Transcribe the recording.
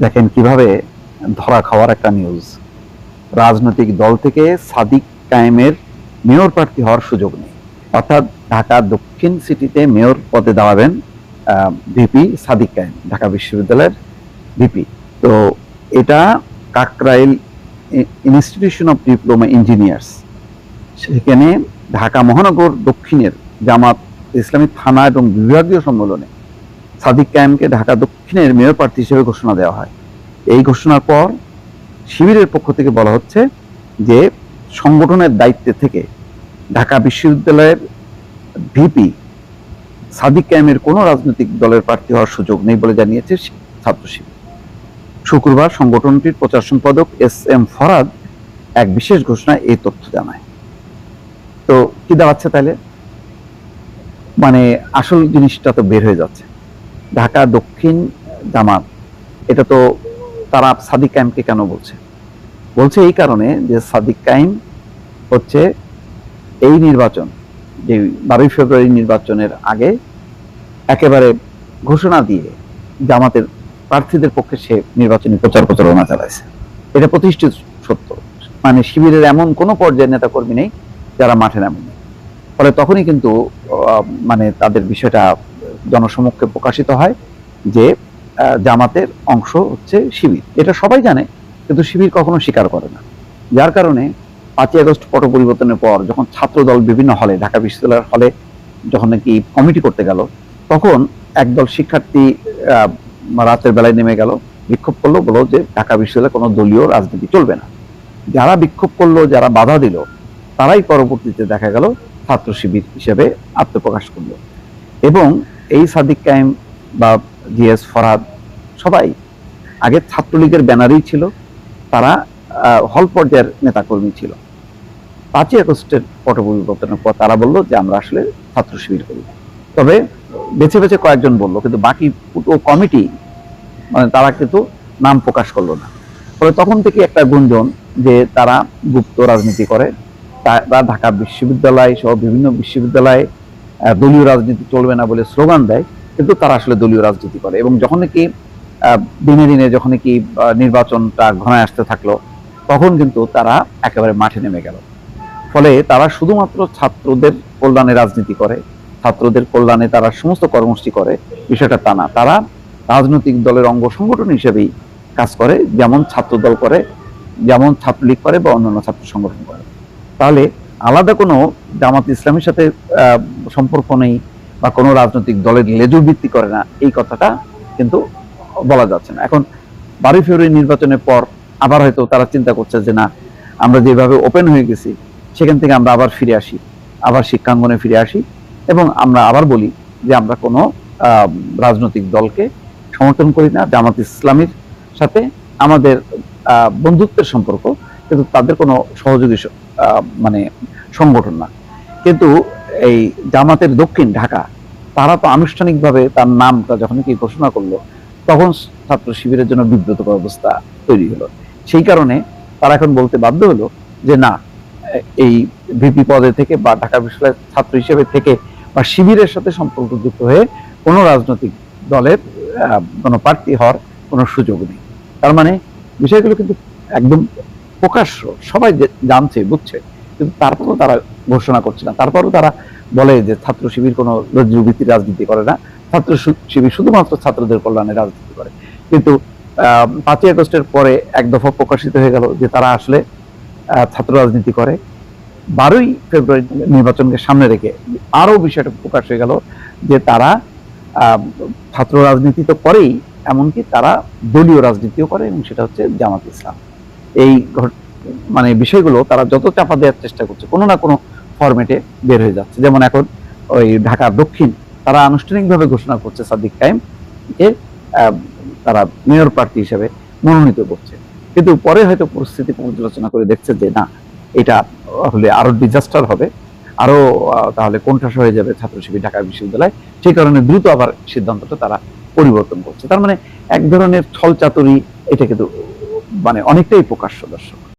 দেখেন কিভাবে ধরা খাওয়ার একটা নিউজ। রাজনৈতিক দল থেকে সাদিক কায়েমের মেয়র প্রার্থী হওয়ার সুযোগ নেই। অর্থাৎ ঢাকা দক্ষিণ সিটিতে মেয়র পদে দাঁড়াবেন ভিপি সাদিক কায়েম, ঢাকা বিশ্ববিদ্যালয়ের ভিপি। তো এটা Kakrail institution of diploma engineers, সেখানে ঢাকা মহানগর দক্ষিণের জামাত ইসলামী থানা এবং বিভাগীয় সম্মেলনে সাদিক কায়েমকে ঢাকা দক্ষিণের মেয়র প্রার্থী হিসেবে ঘোষণা দেওয়া হয়। এই ঘোষণার পর শিবিরের পক্ষ থেকে বলা হচ্ছে যে সংগঠনের দায়িত্বে থেকে ঢাকা বিশ্ববিদ্যালয়ের ভিপি সাদিক কায়েমের কোনো রাজনৈতিক দলের প্রার্থী হওয়ার সুযোগ নেই বলে জানিয়েছে ছাত্র শিবির। শুক্রবার সংগঠনটির প্রচার সম্পাদক এস.এম. ফরহাদ এক বিশেষ ঘোষণায় এই তথ্য জানায়। তো কি দাঁড়াচ্ছে তাহলে, মানে আসল জিনিসটা তো বের হয়ে যাচ্ছে। ঢাকা দক্ষিণ জামাত, এটা তো তারা সাদিক কায়েমকে কেন বলছে এই কারণে যে সাদিক কায়েম হচ্ছে এই নির্বাচন, যে 12 ফেব্রুয়ারি নির্বাচনের আগে একেবারে ঘোষণা দিয়ে জামাতের প্রার্থীদের পক্ষে সে নির্বাচনী প্রচারণা চালাইছে। এটা প্রতিষ্ঠিত সত্য। মানে শিবিরের এমন কোনো পর্যায়ের নেতা কর্মী নেই যারা মাঠে নামেনি। ফলে তখনই কিন্তু মানে তাদের বিষয়টা জনসমক্ষে প্রকাশিত হয় যে জামাতের অংশ হচ্ছে শিবির। এটা সবাই জানে, কিন্তু শিবির কখনো স্বীকার করে না। যার কারণে 5ই আগস্ট পট পরিবর্তনের পর যখন ছাত্রদল বিভিন্ন হলে, ঢাকা বিশ্ববিদ্যালয়ের হলে যখন নাকি কমিটি করতে গেল, তখন একদল শিক্ষার্থী রাতের বেলায় নেমে গেল, বিক্ষোভ করলো, বলল যে ঢাকা বিশ্ববিদ্যালয়ে কোনো দলীয় রাজনীতি চলবে না। যারা বিক্ষোভ করলো, যারা বাধা দিল, তারাই পরবর্তীতে দেখা গেল ছাত্র শিবির হিসেবে আত্মপ্রকাশ করলো। এবং এই সাদিক কায়েম বা জিএস ফরহাদ সবাই আগে ছাত্রলীগের ব্যানারেই ছিল, তারা হল পর্যায়ের নেতাকর্মী ছিল। 5ই আগস্টের পট পরিবর্তনের পর তারা বললো যে আমরা আসলে ছাত্র শিবির করি। তবে বেছে বেছে কয়েকজন বললো, কিন্তু বাকি পুরো কমিটি মানে তারা কিন্তু নাম প্রকাশ করলো না। ফলে তখন থেকে একটা গুঞ্জন যে তারা গুপ্ত রাজনীতি করে, তারা ঢাকা বিশ্ববিদ্যালয় সহ বিভিন্ন বিশ্ববিদ্যালয়ে দলীয় রাজনীতি চলবে না বলে স্লোগান দেয়, কিন্তু তারা আসলে দলীয় রাজনীতি করে। এবং যখন নাকি দিনে দিনে যখন নাকি নির্বাচনটা ঘনায় আসতে থাকলো, তখন কিন্তু তারা একেবারে মাঠে নেমে গেল। ফলে তারা শুধুমাত্র ছাত্রদের কল্যাণে রাজনীতি করে, ছাত্রদের কল্যাণে তারা সমস্ত কর্মসূচি করে, বিষয়টা তা না। তারা রাজনৈতিক দলের অঙ্গ সংগঠন হিসেবেই কাজ করে, যেমন ছাত্রদল করে, যেমন ছাত্রলীগ করে বা অন্যান্য ছাত্র সংগঠন করে। তাহলে আলাদা কোনো জামাত ইসলামের সাথে সম্পর্ক নেই বা কোনো রাজনৈতিক দলের লেজুর ভিত্তি করে না, এই কথাটা কিন্তু বলা যাচ্ছে না। এখন 12 ফেব্রুয়ারি নির্বাচনের পর আবার হয়তো তারা চিন্তা করছে যে না, আমরা যেভাবে ওপেন হয়ে গেছি সেখান থেকে আমরা আবার ফিরে আসি, আবার শিক্ষাঙ্গনে ফিরে আসি, এবং আমরা আবার বলি যে আমরা কোনো রাজনৈতিক দলকে সমর্থন করি না। জামাত ইসলামীর সাথে আমাদের বন্ধুত্বের সম্পর্ক, কিন্তু তাদের কোনো সহযোগী মানে সংগঠন না। কিন্তু এই জামাতের দক্ষিণ ঢাকা, তারা তো আনুষ্ঠানিকভাবে তার নামটা যখন কি ঘোষণা করলো, তখন ছাত্র শিবিরের জন্য বিব্রতকর অবস্থা তৈরি হলো। সেই কারণে তারা এখন বলতে বাধ্য হলো যে না, এই ভিপি পদে থেকে বা ঢাকা বিশ্ববিদ্যালয়ের ছাত্র হিসেবে থেকে বা শিবিরের সাথে সম্পর্কযুক্ত হয়ে কোনো রাজনৈতিক দলের কোনো প্রার্থী হওয়ার কোনো সুযোগ নেই। তার মানে বিষয়গুলো কিন্তু একদম প্রকাশ্য, সবাই জানছে, বুঝছে, কিন্তু তারপরও তারা ঘোষণা করছে না। তারপরও তারা বলে যে ছাত্র শিবির কোনো ভিত্তিক রাজনীতি করে না, ছাত্র শিবির শুধুমাত্র ছাত্রদের কল্যাণে রাজনীতি করে। কিন্তু 5ই আগস্টের পরে এক দফা প্রকাশিত হয়ে গেল যে তারা আসলে ছাত্র রাজনীতি করে। 12ই ফেব্রুয়ারি নির্বাচনকে সামনে রেখে আরো বিষয়টা প্রকাশ হয়ে গেল যে তারা ছাত্র রাজনীতি তো করেই, এমনকি তারা দলীয় রাজনীতিও করে, এবং সেটা হচ্ছে জামাত ইসলাম। এই মানে বিষয়গুলো তারা যত চাপা দেওয়ার চেষ্টা করছে, কোনো না কোনো ফরম্যাটে বের হয়ে যাচ্ছে। যেমন এখন ওই ঢাকা দক্ষিণ, তারা আনুষ্ঠানিকভাবে ঘোষণা করছে সাদিক কায়েমকে তারা মেয়র প্রার্থী হিসেবে মনোনীত করছে, কিন্তু পরে হয়তো পরিস্থিতি পর্যালোচনা করে দেখছে যে না, এটা হলে আরো ডিজাস্টার হবে, আরো তাহলে কোণঠাসা হয়ে যাবে ছাত্র শিবির ঢাকা বিশ্ববিদ্যালয়। সেই কারণে দ্রুত আবার সিদ্ধান্তটা তারা পরিবর্তন করছে। তার মানে এক ধরনের ছল চাতুরি, এটা কিন্তু মানে অনেকটাই প্রকাশ্য, দর্শক।